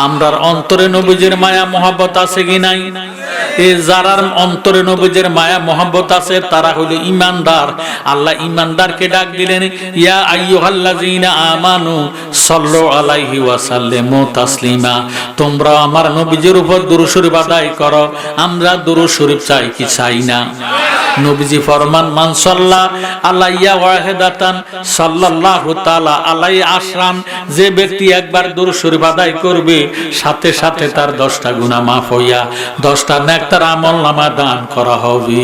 আমরার অন্তরে নবীজির মায়া মহব্বত আছে কি নাই? এই যারার অন্তরে নবীজির মায়া মহব্বত আছে তারা হলো ঈমানদার। আল্লাহ ঈমানদারকে ডাক দিলেন, ইয়া আইয়ুহাল্লাযীনা আমানু সাল্লু আলাইহি ওয়া সাল্লিমু তাসলিমা। তোমরা আমার নবীজির উপর দুরূদ শরীফ আদায় করো। আমরা দুরূদ শরীফ চাই কি চাই না? নবীজি ফরমান, মান সাল্লা আলাইয়া ওয়াহিদাতান সাল্লাল্লাহু তাআলা আলাইহি আশরান। যে ব্যক্তি একবার দুরূদ শরীফ আদায় করবে, সাথে সাথে তার 10টা গুনাহ মাফ হইয়া 10টা নেক তার আমলনামা দান করা হবে।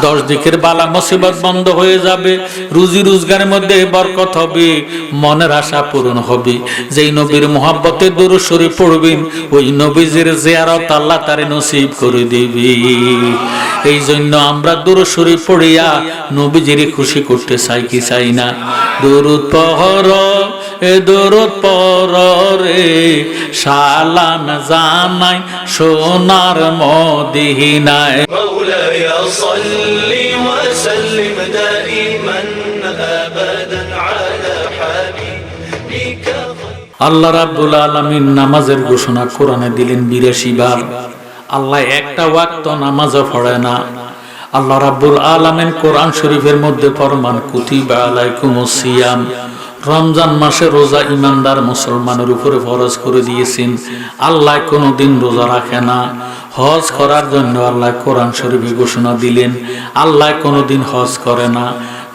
10 দিকের বালা মুসিবত বন্ধ হয়ে যাবে, রুজি রোজগারের মধ্যে বরকত হবে, মনের আশা পূরণ হবে। যেই নবীর মহব্বতে দুরূদ শরীফ পড়বেন, ওই নবীজির জিয়ারত আল্লাহ তারে নসিব করে দিবে। এই জন্য আমরা দুরূদ শরীফ পড়িয়া নবীজিরে খুশি করতে চাই কি চাই না? দুরূদ পড়ো এ দুরূদ পড়ো রে, সালাম জানাই সোনার মদিনায়। مولاي صل وسلم دائما ابدا على حبيبك। আল্লাহ রাব্বুল আলামিন নামাজের ঘোষণা কোরআনে দিলেন 82 বার। আল্লাহ একটা ওয়াক্ত নামাজও পড়ে না। আল্লাহ রাব্বুল আলামিন কোরআন শরীফের মধ্যে ফরমান, কুতিবা আলাইকুমুস সিয়াম। রমজান মাসে রোজা ইমানদার মুসলমানের উপরে ফরজ করে দিয়েছেন। আল্লাহ কোনোদিন রোজা রাখে না। হজ করার জন্য আল্লাহ কোরআন শরীফে ঘোষণা দিলেন। আল্লাহ কোনোদিন হজ করে না।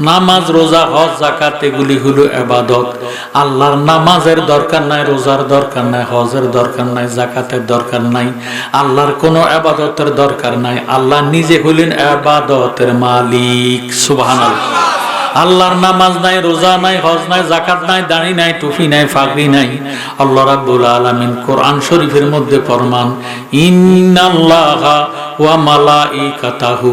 নামাজ, রোজা, হজ, যাকাত এগুলি হলো ইবাদত। আল্লাহর নামাজের দরকার নাই, রোজার দরকার নাই, হজের দরকার নাই, যাকাতের দরকার নাই, আল্লাহর কোনো ইবাদতের দরকার নাই। আল্লাহ নিজে হলেন ইবাদতের মালিক। সুবহানাল্লাহ। আল্লাহর নামাজ নাই, রোজা নাই, হজ নাই, যাকাত নাই, দাড়ি নাই, টুপি নাই, পাগড়ি নাই। আল্লাহ রাব্বুল আলামিন কোরআন শরীফের মধ্যে ফরমান, ইন্নাল্লাহা ওয়া মালাইকাতাহু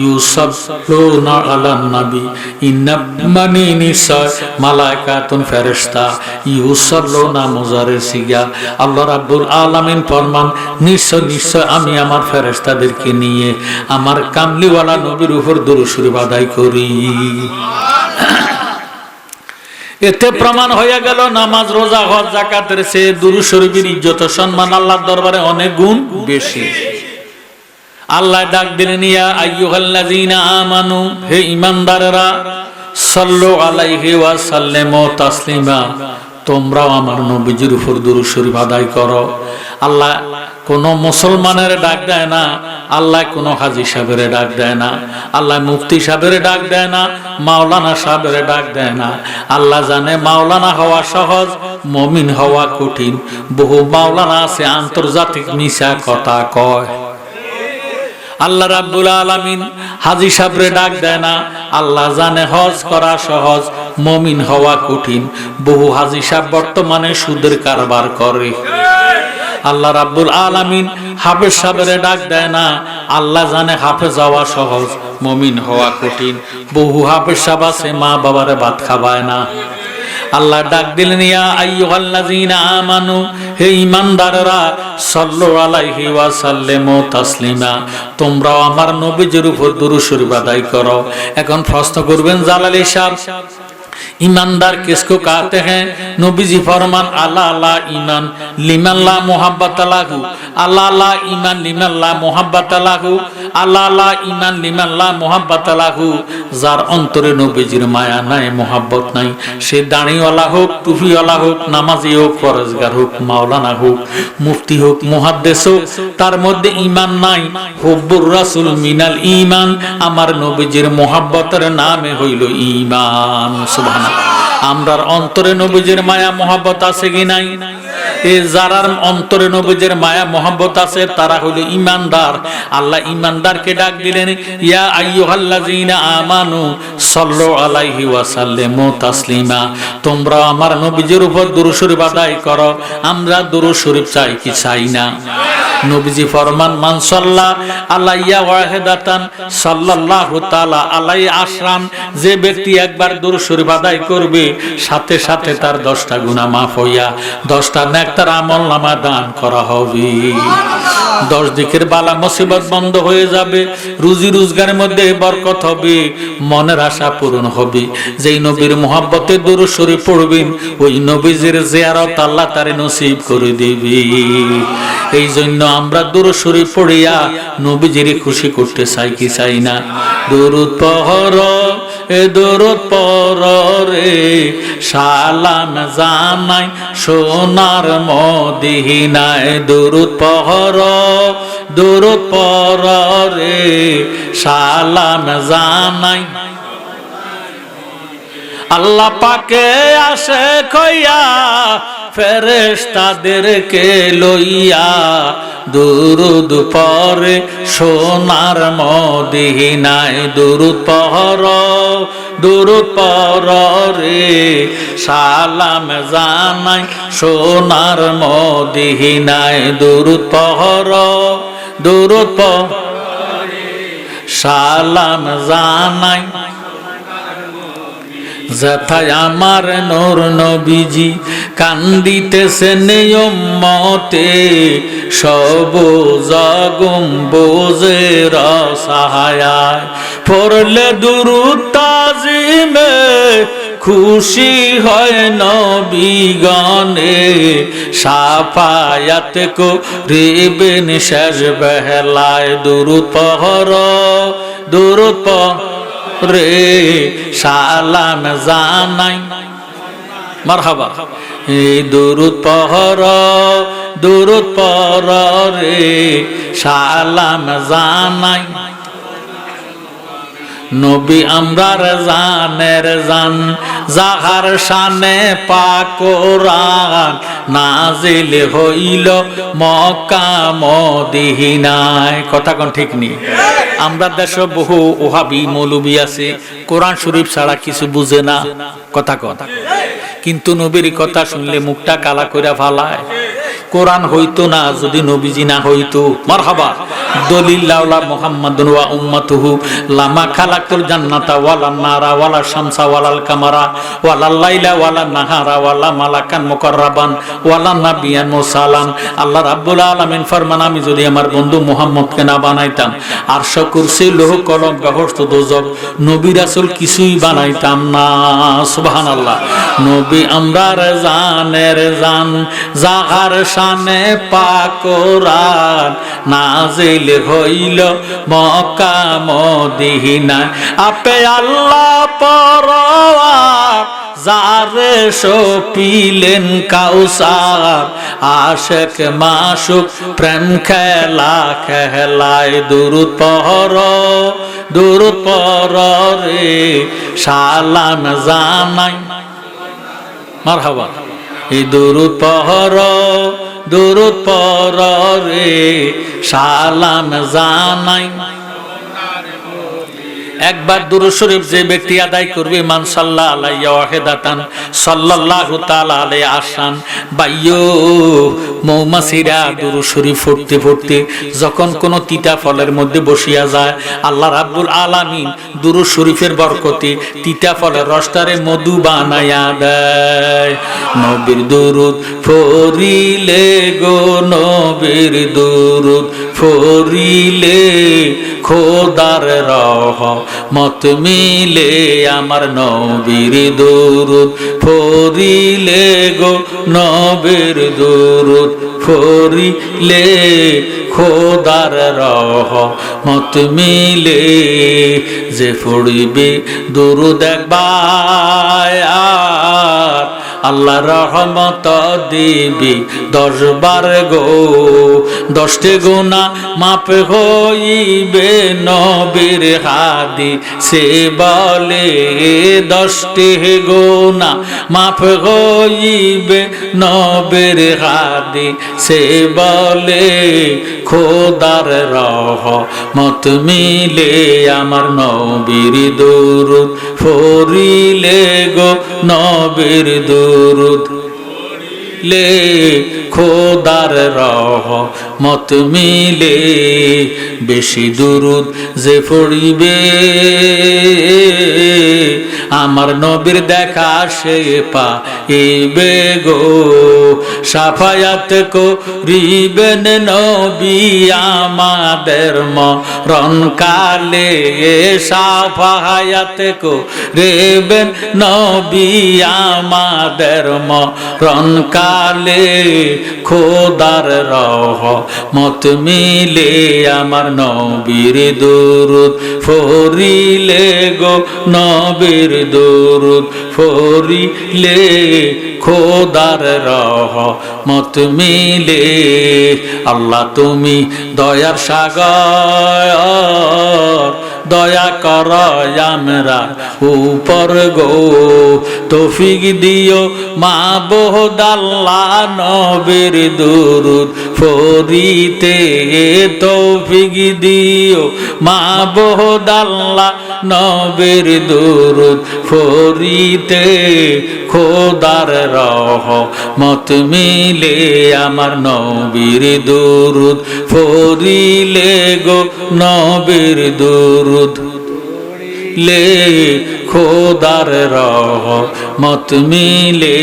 ইউসাল্লুনা আলান নবী। ইন্নামানি নিসা মালাইকাতুন ফেরেশতা ইউসাল্লুনা মুজারে সিগা। আল্লাহ রাব্বুল আলামিন ফরমান, নিশ্চয় নিশ্চয় আমি আমার ফেরেশতাদেরকে নিয়ে আমার কামলিওয়ালা নবীর উপর দুরূদ শরীফ আদায় করি। এতে প্রমাণ হয়ে গেল নামাজ, রোজা, হজ, যাকাতের চেয়ে দুরূদ শরীফের ইজ্জত সম্মান আল্লাহর দরবারে অনেক গুণ বেশি। আল্লাহ ডাক দিলেন, ইয়া আইয়ুহাল্লাযীনা আমানু, হে ঈমানদাররা, সাল্লু আলাইহি ওয়া সাল্লিমু তাসলিমা। তোমরাও আমার নবীজির উপর দুরূদ শরীফ আদায় করো। আল্লাহ কোন মুসলমানের ডাক দেয় না, আল্লাহ কোন হাজী সাহেবের ডাক দেয় না, আল্লাহ মুফতি সাহেবের ডাক দেয় না, মাওলানা সাহেবের ডাক দেয় না। আল্লাহ জানে মাওলানা হওয়া সহজ, মুমিন হওয়া কঠিন। বহু মাওলানা আছে আন্তর্জাতিক মিশা কথা কয়। আল্লাহ রাব্বুল আলামিন হাজী সাহেবরে ডাক দেয় না। আল্লাহ জানে হজ করা সহজ, মুমিন হওয়া কঠিন। বহু হাজী সাহেব বর্তমানে সুদের কারবার করে। আল্লাহ রাব্বুল আলামিন হাফেজ সাহেবরে ডাক দেয় না। আল্লাহ জানে হাফেজ হওয়া সহজ, মুমিন হওয়া কঠিন। বহু হাফেজ সাহেব আছে মা বাবারে ভাত খাওয়ায় না। আল্লাহ ডাক দিলেন, ইয়া আইয়ুহাল্লাযীনা আমানু, হে ঈমানদাররা, সাল্লু আলাইহি ওয়া সাল্লিমু তাসলিমা। তোমরাও আমার নবীজির উপর দুরূদ শরীফ আদায় করো। এখন প্রশ্ন করবেন জালালী সাহেব, ईमानदार किसको कहते हैं? नबीजी फरमान अल्लाह अल्लाह ईमान लिमन ला मोहब्बत लाहू, अल्लाह अल्लाह ईमान लिमन ला मोहब्बत लाहू, अल्लाह अल्लाह ईमान लिमन ला मोहब्बत लाहू। जार अंतरे नबीजिर माया नाई मोहब्बत नाई, से दाढ़ीवाला होक, टुपिवाला होक, नामाजी होक, फरजगार होक, माওলানা होक, मुफ्ती होक, मुहाद्दिस होक, तार मध्य ईमान नाई। हुब्बुर रासूल मिनाल ईमान, आमार नबीजिर मोहब्बतेर नामे हইল ईमान। আমরার অন্তরে নবীজির মায়া মহব্বত আছে কি নাই? এই যারার অন্তরে নবীজির মায়া মহব্বত আছে তারা হলো ঈমানদার। আল্লাহ ঈমানদারকে ডাক দিলেন, ইয়া আইয়ুহাল্লাযীনা আমানু সাল্লু আলাইহি ওয়া সাল্লিমু তাসলিমা। তোমরা আমার নবীজির উপর দুরূদ শরীফ আদায় করো। আমরা দুরূদ শরীফ চাই কি চাই না? নবীজি ফরমান, মান সাল্লা আলাইয়া ওয়াহিদাতান সাল্লাল্লাহু তাআলা আলাইহি আশরান। যে ব্যক্তি একবার দুরূদ শরীফ আদায় করবে, সাথে সাথে তার 10টা গুনাহ মাফ হইয়া 10টা নেক তার আমলনামা দান করা হবে। 10 দিকের বালা মুসিবত বন্ধ হয়ে যাবে, রুজি রোজগারের মধ্যে বরকত হবে, মনের আশা পূরণ হবে। যেই নবীর মুহাব্বতে দুরূদ শরীফ পড়বেন ওই নবীজির জিয়ারত আল্লাহ তারে নসিব করে দিবে। এই জন্য আমরা দুরূদ শরীফ পড়িয়া নবীজিরে খুশি করতে চাই কি চাই না? দুরূদ পড় এ দুরূদ পড় রে, সালাম জানাই সোনার মদিনায়। দুরূদ পড় দুরূদ পড় রে, সালাম জানাই। আল্লাহ পাকে আসে কইয়া ফেরেশতাদেরকে লইয়া, দুরূদ পড়ে সোনার মদিনায়। দুরূদ পড় দুরূদ পড় রে, সালাম জানাই সোনার মদিনায়। দুরূদ পড় দুরূদ পড় সালাম জানাই। যেথায় আমার নূর নবীজি কান্দিতেছেন উম্মতে, সবুজ গম্বুজের ছায়ায় পড়লে দুরূদ তাজিমে খুশি হয় নবীগণে। শাফায়াত করিবেন শেষ বেলায়। দুরূদ পড় দুরূদ পড় রে, সালাম জানাই। মারহাবা। এই দুরূদ পড় দুরূদ পড় রে, সালাম জানাই। নবী আমরার জানের জান, যাহার শানে পাক কোরআন নাজিল হইল মক্কা মদিনায়। কথা কোন ঠিক নেই? আমরা দেশে বহু ওহাবি মৌলবি আছে, কোরআন শরীফ ছাড়া কিছু বুঝে না। কথা কথা কিন্তু নবীর কথা শুনলে মুখটা কালা কইরা ফালায়। কোরআন হইতো না যদি নবীজি না হইতো। মারহাবা। দলিল লাউলা মুহাম্মাদুন ওয়া উম্মাতুহু লামা খালাকুল জান্নাতা ওয়ালা নারা ওয়ালা শামসা ওয়ালাল কামারা ওয়ালাল লাইলা ওয়ালা নাহারা ওয়ালা মালাকান মুকাররাবান ওয়ালা নাবিয়ান মুরসালান। আল্লাহ রাব্বুল আলামিন ফরমান, আমি যদি আমার বন্ধু মুহাম্মদকে না বানাইতাম, আরশ কুরসি লৌহ কলম কাগজ দোজক নবী রাসূল কিছুই বানাইতাম না। সুবহানাল্লাহ। নবী আমরার জানের জান, যাহার শানে পাক কোরআন নাজিল হইল মক্কা মদিনায়। আপে আল্লাহ পরওয়ার যারে সপিলেন কাউসার, আশেক মাসুক প্রেম খেলা খেলায়। দুরূদ পড় দুরূদ পড় রে, সালাম জানাই। মারহাবা। এই দুরূদ পড় দুরূদ পড় রে, সালাম জানাই। একবার দুরূদ শরীফ যে ব্যক্তি আদায় করবে, মান সাল্লাল্লাহু আলাইহি ওয়াহিদাতান সাল্লাল্লাহু তাআলা আলাইহি আসান। বাইয়ো মৌমাছিরা দুরূদ শরীফ পড়তে পড়তে যখন কোন তিতা ফলের মধ্যে বসিয়া যায়, আল্লাহ রাব্বুল আলামিন দুরূদ শরীফের বরকতে তিতা ফলের রসটারে মধু বানায়া দেয়। নবীর দুরূদ পড়িলে গো, নবীর দুরূদ পড়িলে খোদার রহমত মিলে। আমার নবীর দুরূদ পড়িলে গো, নবীর দুরূদ পড়িলে খোদার রহমত মিলে। যে পড়িবে দুরূদ একবার, আল্লাহ রহমত দিবি 10 বার গো। 10টি গুনাহ মাফ হইবে নবীর হাদিসে বলে। 10টি গুনাহ মাফ হইবে নবীর হাদিসে বলে। খোদার রহমত মিলে আমার নবীর দুরূদ পড়িলে গো, নবীর দুরূদ লে খোদার রহমত মিলে। বেশি দুরূদ যে পড়িবে আমার নবীর দেখা সে পাইবে গো। সাফায়াত করিবেন নবী আমাদের মরণ কালে, সাফায়াত করিবেন নবী আমাদের মরণ কালে। খোদার রহমত মিলে আমার নবীর দুরূদ ফরিলে গো, নবীর দুরূদ ফরিলে খোদার রহমত মিলে। আল্লাহ তুমি দয়ার সাগর, দয়া কর আমরা উপর গো। তৌফিক দিও মাবুদ আল্লাহ নবীর দুরূদ ফরিতে, তৌফিক দিও মাবুদ আল্লাহ নবীর দুরূদ ফরিতে। খোদার রহমত মিলে আমার নবীর দুরূদ ফরিলে গো, নবীর দুরূদ লে খোদার রহমত মিলে।